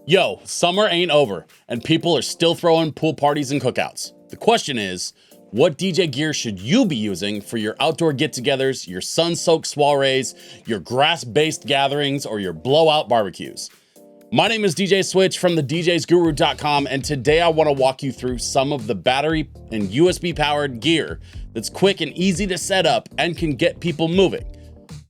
Yo, summer ain't over, and people are still throwing pool parties and cookouts. The question is, what DJ gear should you be using for your outdoor get-togethers, your sun-soaked soirees, your grass-based gatherings, or your blowout barbecues? My name is DJ Switch from the DJsGuru.com, and today I want to walk you through some of the battery and USB-powered gear that's quick and easy to set up and can get people moving,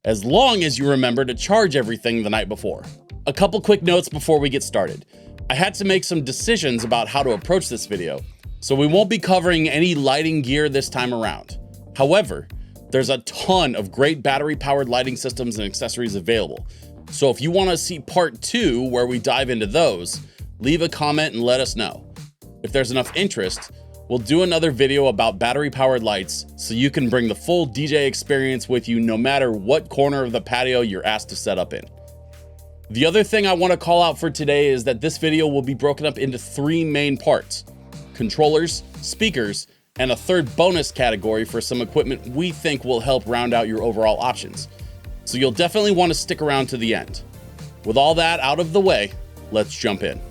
as long as you remember to charge everything the night before. A couple quick notes before we get started. I had to make some decisions about how to approach this video, so we won't be covering any lighting gear this time around. However, there's a ton of great battery-powered lighting systems and accessories available. So if you want to see part 2 where we dive into those, leave a comment and let us know. If there's enough interest, we'll do another video about battery-powered lights so you can bring the full DJ experience with you no matter what corner of the patio you're asked to set up in. The other thing I want to call out for today is that this video will be broken up into 3 main parts: controllers, speakers, and a third bonus category for some equipment we think will help round out your overall options. So you'll definitely want to stick around to the end. With all that out of the way, let's jump in.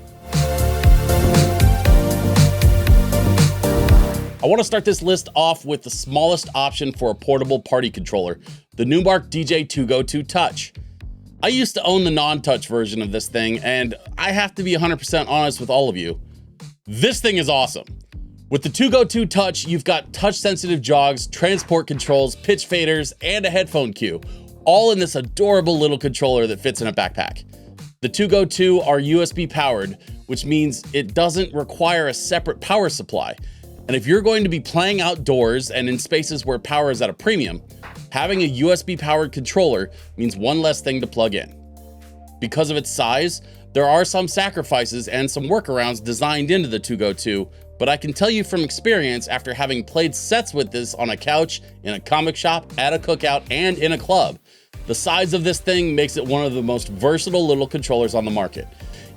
I want to start this list off with the smallest option for a portable party controller, the Numark DJ 2Go2 Touch. I used to own the non-touch version of this thing, and I have to be 100% honest with all of you. This thing is awesome. With the 2Go2 Touch, you've got touch-sensitive jogs, transport controls, pitch faders, and a headphone cue, all in this adorable little controller that fits in a backpack. The 2Go2 are USB powered, which means it doesn't require a separate power supply. And if you're going to be playing outdoors and in spaces where power is at a premium, having a USB powered controller means one less thing to plug in. Because of its size, there are some sacrifices and some workarounds designed into the 2Go2, but I can tell you from experience after having played sets with this on a couch, in a comic shop, at a cookout, and in a club, the size of this thing makes it one of the most versatile little controllers on the market.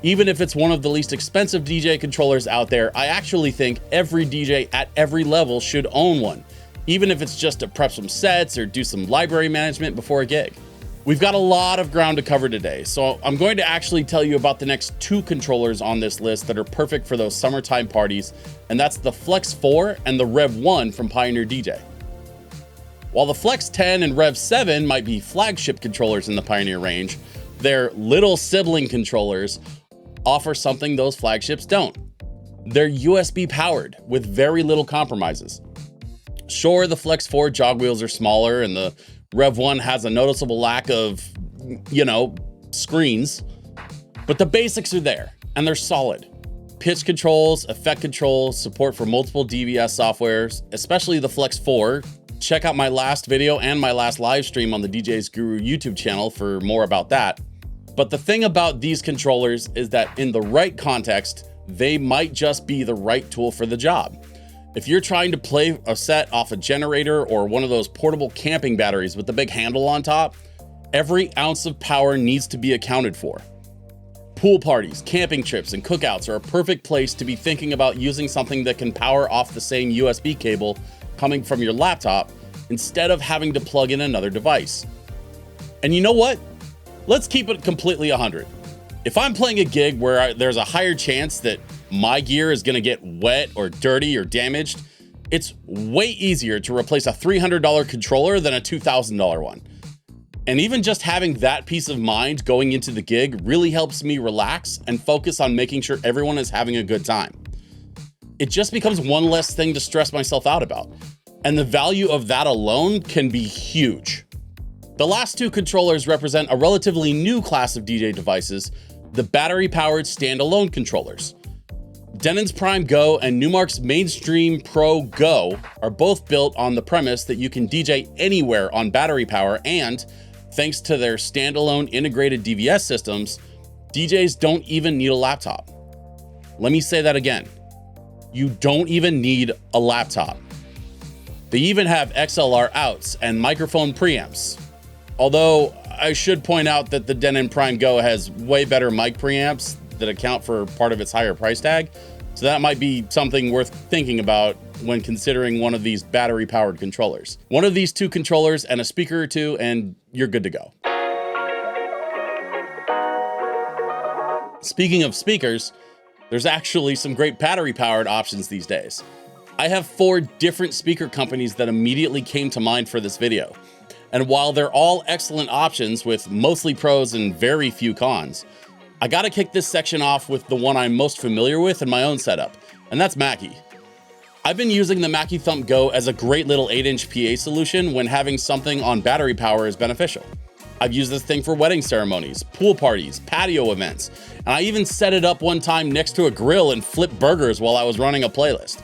Even if it's one of the least expensive DJ controllers out there, I actually think every DJ at every level should own one, even if it's just to prep some sets or do some library management before a gig. We've got a lot of ground to cover today, so I'm going to actually tell you about the next 2 controllers on this list that are perfect for those summertime parties, and that's the Flex 4 and the Rev 1 from Pioneer DJ. While the Flex 10 and Rev 7 might be flagship controllers in the Pioneer range, their little sibling controllers offer something those flagships don't. They're USB powered with very little compromises. Sure, the Flex 4 jog wheels are smaller and the Rev 1 has a noticeable lack of, screens, but the basics are there and they're solid. Pitch controls, effect controls, support for multiple DVS softwares, especially the Flex 4. Check out my last video and my last live stream on the DJs Guru YouTube channel for more about that. But the thing about these controllers is that in the right context, they might just be the right tool for the job. If you're trying to play a set off a generator or one of those portable camping batteries with the big handle on top, every ounce of power needs to be accounted for. Pool parties, camping trips, and cookouts are a perfect place to be thinking about using something that can power off the same USB cable coming from your laptop instead of having to plug in another device. And you know what? Let's keep it completely 100. If I'm playing a gig where there's a higher chance that my gear is gonna get wet or dirty or damaged, it's way easier to replace a $300 controller than a $2,000 one. And even just having that peace of mind going into the gig really helps me relax and focus on making sure everyone is having a good time. It just becomes one less thing to stress myself out about. And the value of that alone can be huge. The last 2 controllers represent a relatively new class of DJ devices, the battery-powered standalone controllers. Denon's Prime Go and Numark's Mainstream Pro Go are both built on the premise that you can DJ anywhere on battery power, and thanks to their standalone integrated DVS systems, DJs don't even need a laptop. Let me say that again. You don't even need a laptop. They even have XLR outs and microphone preamps. Although I should point out that the Denon Prime Go has way better mic preamps that account for part of its higher price tag. So that might be something worth thinking about when considering one of these battery powered controllers. One of these 2 controllers and a speaker or 2 and you're good to go. Speaking of speakers, there's actually some great battery-powered options these days. I have 4 different speaker companies that immediately came to mind for this video. And while they're all excellent options with mostly pros and very few cons, I gotta kick this section off with the one I'm most familiar with in my own setup, and that's Mackie. I've been using the Mackie Thump Go as a great little 8-inch PA solution when having something on battery power is beneficial. I've used this thing for wedding ceremonies, pool parties, patio events, and I even set it up one time next to a grill and flipped burgers while I was running a playlist.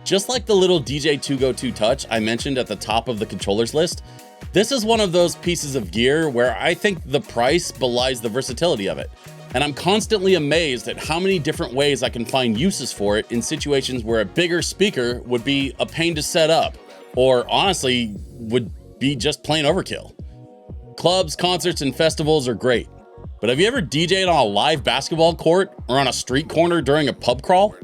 Just like the little DJ 2Go2 Touch I mentioned at the top of the controllers list, this is one of those pieces of gear where I think the price belies the versatility of it. And I'm constantly amazed at how many different ways I can find uses for it in situations where a bigger speaker would be a pain to set up, or honestly, would be just plain overkill. Clubs, concerts, and festivals are great, but have you ever DJ'd on a live basketball court or on a street corner during a pub crawl?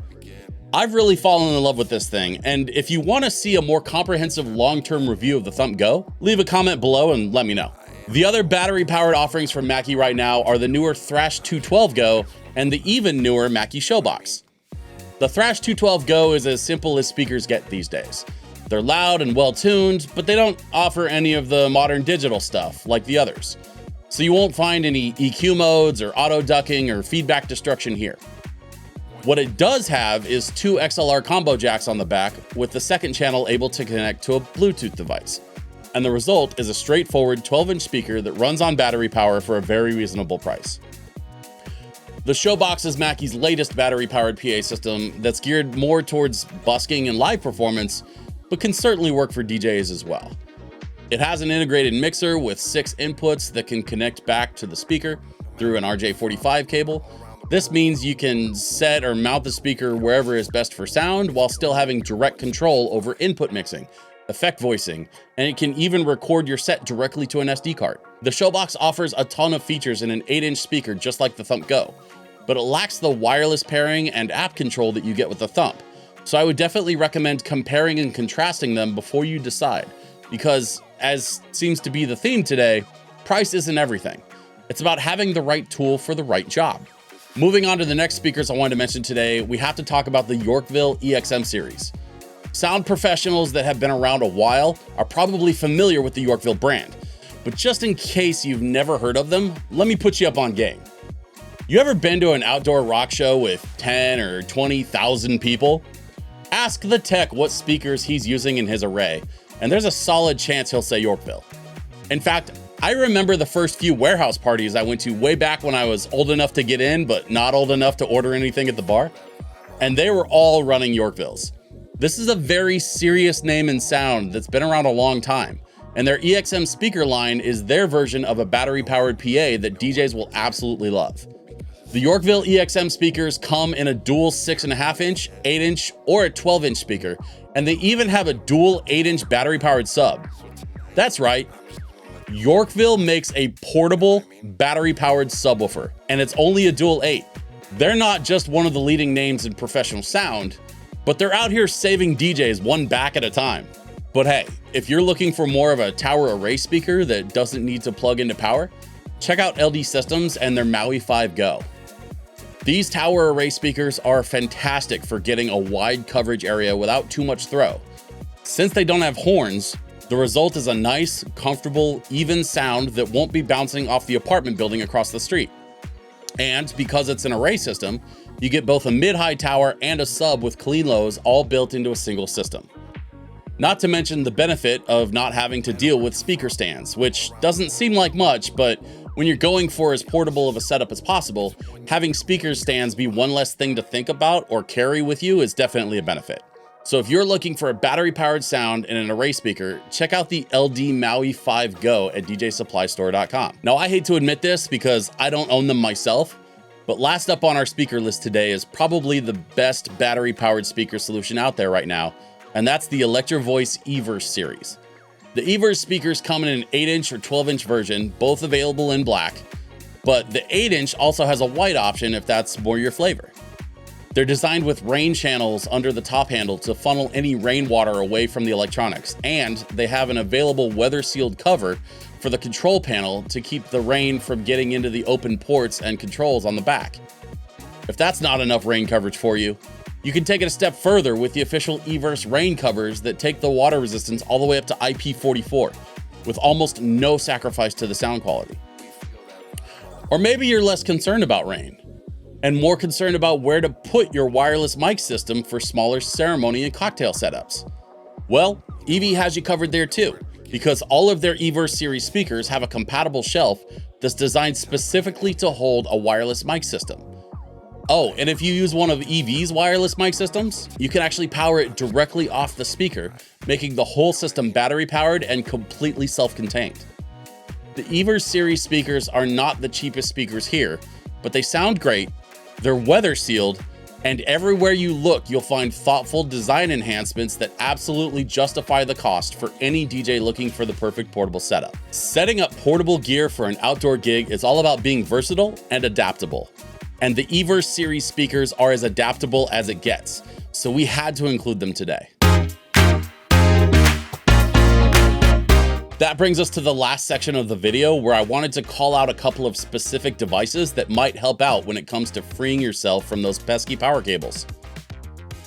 I've really fallen in love with this thing, and if you want to see a more comprehensive long-term review of the Thump Go, leave a comment below and let me know. The other battery-powered offerings from Mackie right now are the newer Thrash 212 Go and the even newer Mackie Showbox. The Thrash 212 Go is as simple as speakers get these days. They're loud and well-tuned, but they don't offer any of the modern digital stuff like the others. So you won't find any EQ modes or auto-ducking or feedback destruction here. What it does have is 2 XLR combo jacks on the back with the second channel able to connect to a Bluetooth device. And the result is a straightforward 12-inch speaker that runs on battery power for a very reasonable price. The Showbox is Mackie's latest battery-powered PA system that's geared more towards busking and live performance, but can certainly work for DJs as well. It has an integrated mixer with 6 inputs that can connect back to the speaker through an RJ45 cable. This means you can set or mount the speaker wherever is best for sound while still having direct control over input mixing, effect voicing, and it can even record your set directly to an SD card. The Showbox offers a ton of features in an 8-inch speaker just like the Thump Go, but it lacks the wireless pairing and app control that you get with the Thump. So I would definitely recommend comparing and contrasting them before you decide, because as seems to be the theme today, price isn't everything. It's about having the right tool for the right job. Moving on to the next speakers I wanted to mention today, we have to talk about the Yorkville EXM series. Sound professionals that have been around a while are probably familiar with the Yorkville brand, but just in case you've never heard of them, let me put you up on game. You ever been to an outdoor rock show with 10 or 20,000 people? Ask the tech what speakers he's using in his array, and there's a solid chance he'll say Yorkville. In fact, I remember the first few warehouse parties I went to way back when I was old enough to get in, but not old enough to order anything at the bar, and they were all running Yorkvilles. This is a very serious name and sound that's been around a long time, and their EXM speaker line is their version of a battery-powered PA that DJs will absolutely love. The Yorkville EXM speakers come in a dual 6.5-inch, 8-inch, or a 12-inch speaker, and they even have a dual 8-inch battery-powered sub. That's right, Yorkville makes a portable, battery-powered subwoofer, and it's only a dual 8. They're not just one of the leading names in professional sound, but they're out here saving DJs one back at a time. But hey, if you're looking for more of a tower array speaker that doesn't need to plug into power, check out LD Systems and their Maui 5 Go. These tower array speakers are fantastic for getting a wide coverage area without too much throw. Since they don't have horns, the result is a nice, comfortable, even sound that won't be bouncing off the apartment building across the street. And because it's an array system, you get both a mid-high tower and a sub with clean lows all built into a single system. Not to mention the benefit of not having to deal with speaker stands, which doesn't seem like much, but when you're going for as portable of a setup as possible, having speaker stands be one less thing to think about or carry with you is definitely a benefit. So if you're looking for a battery-powered sound and an array speaker, check out the LD Maui 5 Go at djsupply.store.com. Now, I hate to admit this because I don't own them myself, but last up on our speaker list today is probably the best battery-powered speaker solution out there right now, and that's the Electro-Voice Everse series. The Everse speakers come in an 8-inch or 12-inch version, both available in black, but the 8-inch also has a white option if that's more your flavor. They're designed with Rane channels under the top handle to funnel any rainwater away from the electronics, and they have an available weather-sealed cover for the control panel to keep the Rane from getting into the open ports and controls on the back. If that's not enough Rane coverage for you, you can take it a step further with the official Everse Rane covers that take the water resistance all the way up to IP44, with almost no sacrifice to the sound quality. Or maybe you're less concerned about Rane and more concerned about where to put your wireless mic system for smaller ceremony and cocktail setups. Well, Evie has you covered there too, because all of their Everse series speakers have a compatible shelf that's designed specifically to hold a wireless mic system. Oh, and if you use one of EV's wireless mic systems, you can actually power it directly off the speaker, making the whole system battery powered and completely self-contained. The Everse series speakers are not the cheapest speakers here, but they sound great, they're weather sealed, and everywhere you look, you'll find thoughtful design enhancements that absolutely justify the cost for any DJ looking for the perfect portable setup. Setting up portable gear for an outdoor gig is all about being versatile and adaptable. And the Everse series speakers are as adaptable as it gets, so we had to include them today. That brings us to the last section of the video where I wanted to call out a couple of specific devices that might help out when it comes to freeing yourself from those pesky power cables.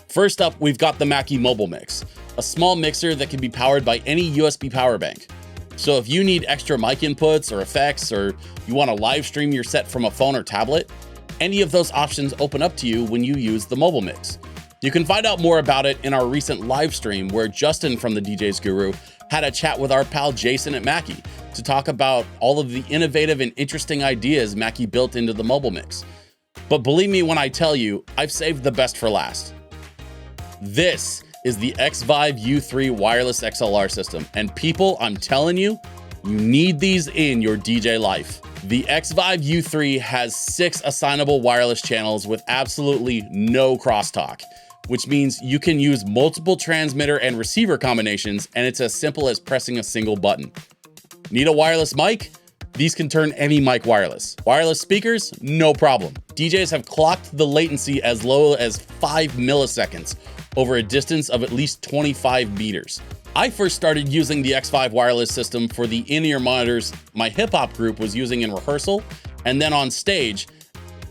First up, we've got the Mackie Mobile Mix, a small mixer that can be powered by any USB power bank. So if you need extra mic inputs or effects, or you want to live stream your set from a phone or tablet, any of those options open up to you when you use the Mobile Mix. You can find out more about it in our recent live stream where Justin from the DJs Guru had a chat with our pal Jason at Mackie to talk about all of the innovative and interesting ideas Mackie built into the Mobile Mix. But believe me when I tell you, I've saved the best for last. This is the X-Vive U3 wireless XLR system, and people, I'm telling you, you need these in your DJ life. The X-Vive U3 has 6 assignable wireless channels with absolutely no crosstalk, which means you can use multiple transmitter and receiver combinations, and it's as simple as pressing a single button. Need a wireless mic? These can turn any mic wireless. Wireless speakers? No problem. DJs have clocked the latency as low as 5 milliseconds over a distance of at least 25 meters. I first started using the X-Vive wireless system for the in-ear monitors my hip-hop group was using in rehearsal and then on stage,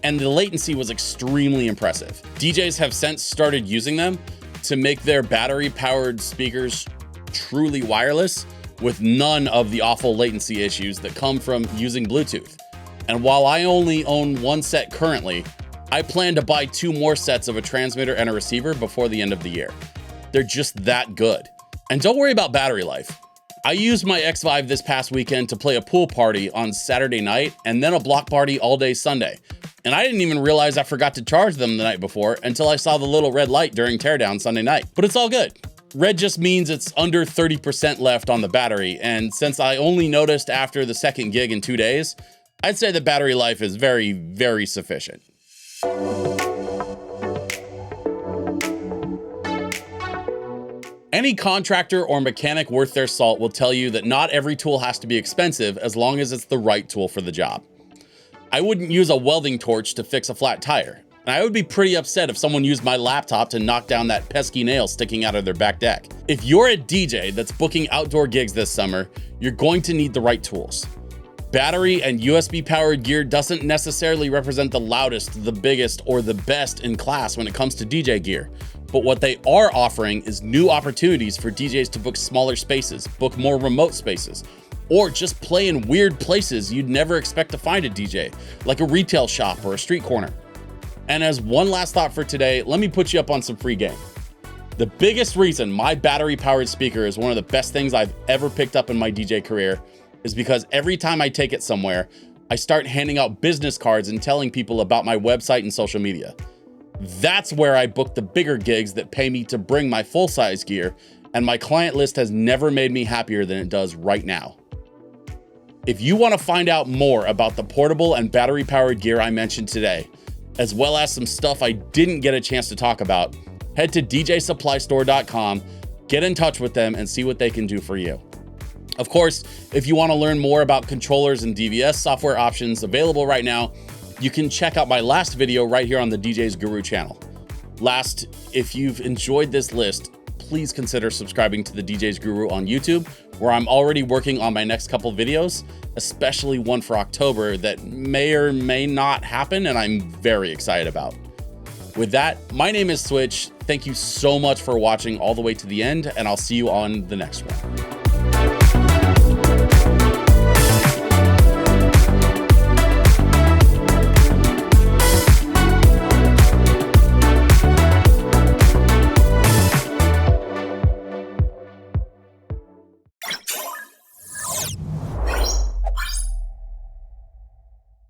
and the latency was extremely impressive. DJs have since started using them to make their battery-powered speakers truly wireless with none of the awful latency issues that come from using Bluetooth. And while I only own one set currently, I plan to buy 2 more sets of a transmitter and a receiver before the end of the year. They're just that good. And don't worry about battery life. I used my X-Vive this past weekend to play a pool party on Saturday night and then a block party all day Sunday. And I didn't even realize I forgot to charge them the night before until I saw the little red light during teardown Sunday night. But it's all good. Red just means it's under 30% left on the battery, and since I only noticed after the second gig in 2 days, I'd say the battery life is very, very sufficient. Any contractor or mechanic worth their salt will tell you that not every tool has to be expensive as long as it's the right tool for the job. I wouldn't use a welding torch to fix a flat tire, and I would be pretty upset if someone used my laptop to knock down that pesky nail sticking out of their back deck. If you're a DJ that's booking outdoor gigs this summer, you're going to need the right tools. Battery and USB powered gear doesn't necessarily represent the loudest, the biggest, or the best in class when it comes to DJ gear. But what they are offering is new opportunities for DJs to book smaller spaces, book more remote spaces, or just play in weird places you'd never expect to find a DJ, like a retail shop or a street corner. And as one last thought for today, let me put you up on some free game. The biggest reason my battery-powered speaker is one of the best things I've ever picked up in my DJ career is because every time I take it somewhere, I start handing out business cards and telling people about my website and social media. That's where I book the bigger gigs that pay me to bring my full-size gear, and my client list has never made me happier than it does right now. If you want to find out more about the portable and battery-powered gear I mentioned today, as well as some stuff I didn't get a chance to talk about, head to djsupply.store.com, get in touch with them, and see what they can do for you. Of course, if you want to learn more about controllers and DVS software options available right now, you can check out my last video right here on the DJs Guru channel. Last, if you've enjoyed this list, please consider subscribing to the DJs Guru on YouTube, where I'm already working on my next couple videos, especially one for October that may or may not happen, and I'm very excited about. With that, my name is Switch. Thank you so much for watching all the way to the end, and I'll see you on the next one.